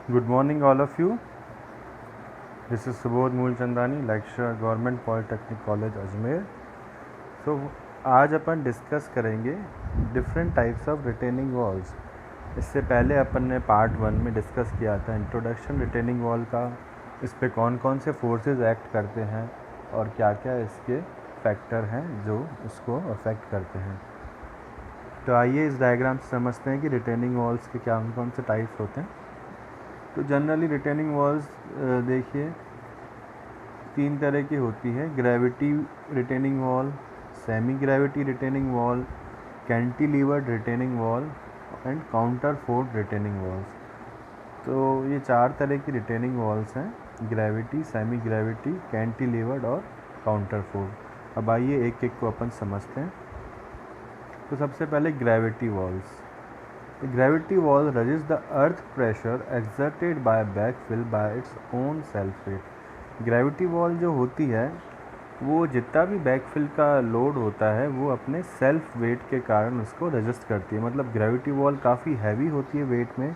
Good morning, all of you. This is Subodh Moolchandani, lecturer, Government Polytechnic College, Ajmer. So, आज अपन discuss करेंगे different types of retaining walls. इससे पहले अपन ने part 1 में discuss किया था इंट्रोडक्शन रिटेनिंग वॉल का, इस पे कौन कौन से फोर्सेस एक्ट करते हैं और क्या क्या इसके फैक्टर हैं जो उसको अफेक्ट करते हैं। तो आइए इस डायग्राम से समझते हैं कि रिटेनिंग वॉल्स के क्या कौन से टाइप्स होते हैं। तो जनरली रिटेनिंग वॉल्स देखिए 3 तरह की होती है: gravity retaining wall, semi gravity retaining wall, cantilevered retaining wall and counterfort retaining walls. तो ये 4 तरह की रिटेनिंग वॉल्स हैं: ग्रेविटी, सेमी ग्रेविटी, कैंटिलीवर्ड और काउंटर फोर्ट। अब आइए एक एक को अपन समझते हैं। तो सबसे पहले gravity walls. The gravity wall resists the earth pressure exerted by backfill by its own self weight. Gravity wall जो होती है वो जितना भी बैकफिल का लोड होता है वो अपने सेल्फ वेट के कारण उसको रेजिस्ट करती है। मतलब ग्रेविटी वॉल काफ़ी हैवी होती है वेट में,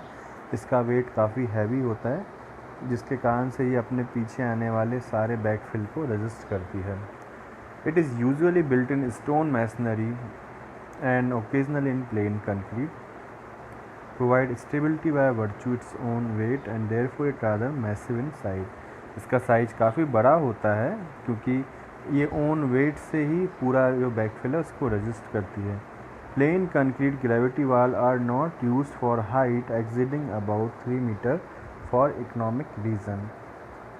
इसका वेट काफ़ी हैवी होता है जिसके कारण से ये अपने पीछे आने वाले सारे बैकफिल को रेजिस्ट करती है। It is usually built in stone masonry and occasionally in plane concrete, provide stability by virtue its own weight and therefore it rather massive in size. इसका साइज काफ़ी बड़ा होता है क्योंकि ये ओन वेट से ही पूरा जो बैकफिल है उसको रेजिस्ट करती है। Plain concrete gravity wall are not use for height exceeding about 3 metre for economic reason.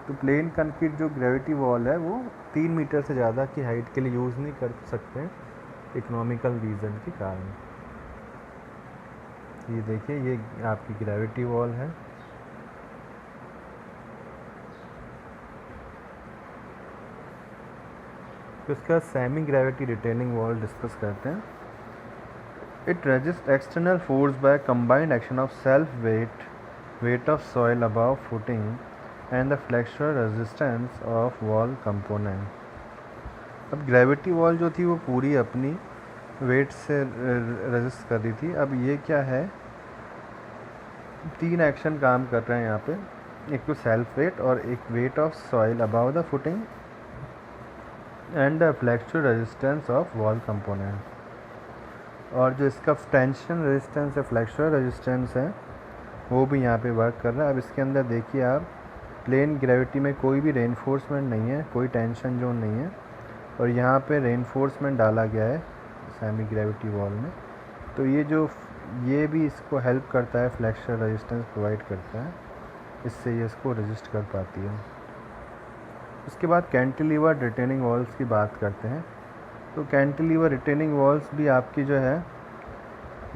तो प्लेन कंक्रीट जो ग्रेविटी वॉल है वो 3 मीटर से ज़्यादा की हाइट के लिए यूज़ नहीं कर सकते इकोनॉमिकल रीज़न के कारण। ये देखिए ये आपकी ग्रेविटी वॉल है। तो इसका semi gravity retaining wall discuss करते हैं। It resist external force by combined action of self weight of soil above footing and the flexural resistance of wall component. अब ग्रेविटी वॉल जो थी वो पूरी अपनी वेट से रेजिस्ट कर रही थी। अब ये क्या है, 3 एक्शन काम कर रहे हैं यहाँ पे, एक तो सेल्फ वेट और एक weight of soil above the footing and the flexural resistance of wall component. और जो इसका टेंशन रेजिस्टेंस है, फ्लेक्सुरल रेजिस्टेंस है, वो भी यहाँ पे वर्क कर रहा है। अब इसके अंदर देखिए आप, प्लेन ग्रेविटी में कोई भी रेनफोर्समेंट नहीं है, कोई टेंशन जोन नहीं है, और यहाँ पे रेनफोर्समेंट डाला गया है सेमी ग्रेविटी वॉल में। तो ये भी इसको हेल्प करता है, फ्लेक्सुरल रेजिस्टेंस प्रोवाइड करता है, इससे ये इसको रेजिस्ट कर पाती है। उसके बाद कैंटिलीवर्ड रिटेनिंग वॉल्स की बात करते हैं। तो कैंटिलीवर रिटेनिंग वॉल्स भी आपकी जो है,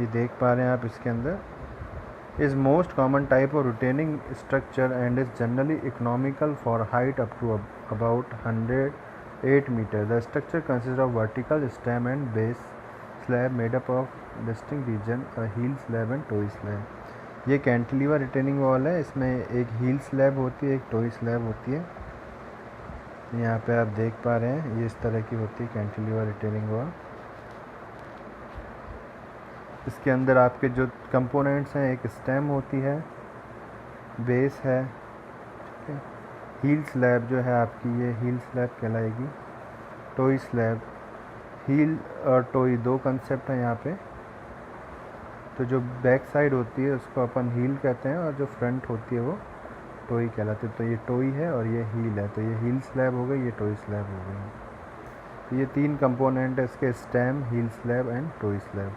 ये देख पा रहे हैं आप इसके अंदर, is most common type of retaining structure and is generally economical for height up to about 108 metre. The structure consist of vertical stem and base slab made up of distinct region, heel slab and toe slab. ये cantilever retaining wall है, इसमें एक heal slab होती है, एक टोई slab होती है। यहाँ पे आप देख पा रहे हैं ये इस तरह की होती है कैंटिलीवर रिटेनिंग वॉल। इसके अंदर आपके जो कंपोनेंट्स हैं, एक स्टेम होती है, बेस है, ठीक है, हील स्लैब जो है आपकी, ये हील स्लैब कहलाएगी, टोई स्लैब। हील और टोई 2 कंसेप्ट हैं यहाँ पे। तो जो बैक साइड होती है उसको अपन हील कहते हैं और जो फ्रंट होती है वो टोई कहलाती है। तो ये टोई है और ये हील है, तो ये हील स्लैब हो गई, ये टोई स्लैब हो गई। तो ये 3 कंपोनेंट है इसके, stem, heel slab and toe slab.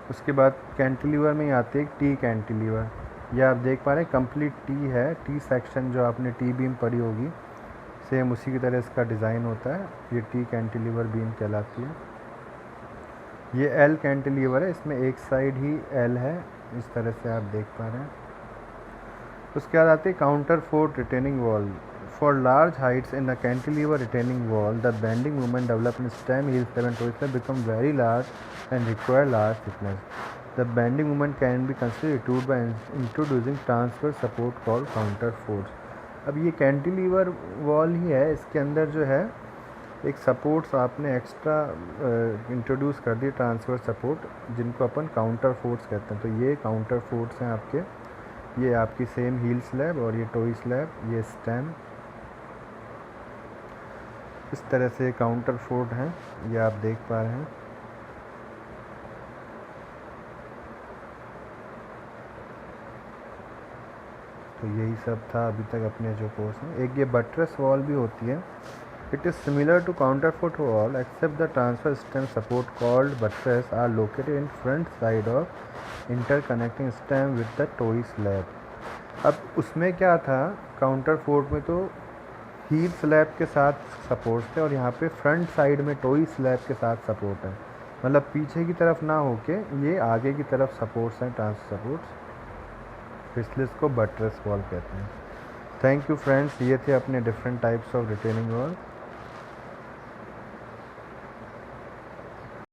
उसके बाद कैंटिलीवर में आती है टी कैंटिलीवर। यह आप देख पा रहे हैं कंप्लीट टी है, टी सेक्शन जो आपने टी बीम पढ़ी होगी, सेम उसी की तरह इसका डिज़ाइन होता है। ये टी कैंटिलीवर बीम कहलाती है। ये एल कैंटिलीवर है, इसमें एक साइड ही एल है, इस तरह से आप देख पा रहे हैं। उसके बाद आती है counterfort retaining wall. For large heights in the cantilever retaining wall the bending moment develop in stem, heel slab and toe slab become very large and require large thickness. The bending moment can be constituted by introducing transverse support called counter force. अब ये cantilever wall ही है, इसके अंदर जो है एक supports आपने extra introduce कर दिए, ट्रांसवर्स सपोर्ट, जिनको अपन काउंटर फोर्स कहते हैं। तो ये काउंटर फोर्स हैं आपके ये आपकी सेम हील स्लैब और ये टोई स्लैब, ये स्टेम। इस तरह से काउंटर फोर्ट हैं, ये आप देख पा रहे हैं। तो यही सब था अभी तक अपने जो कोर्स में। एक ये बटरेस वॉल भी होती है। It is similar to counterfort wall except the transfer stem support called buttress are located in front side of interconnecting stem with the toe slab. अब उसमें क्या था, काउंटरफोर्ट में तो हील स्लैब के साथ सपोर्ट्स थे और यहाँ पे फ्रंट साइड में टोई स्लैब के साथ सपोर्ट है, मतलब पीछे की तरफ ना होके ये आगे की तरफ सपोर्ट्स हैं, ट्रांसफर सपोर्ट्स, इसलिए इसको बटरेस वॉल कहते हैं। थैंक यू फ्रेंड्स, ये थे अपने different types of retaining wall.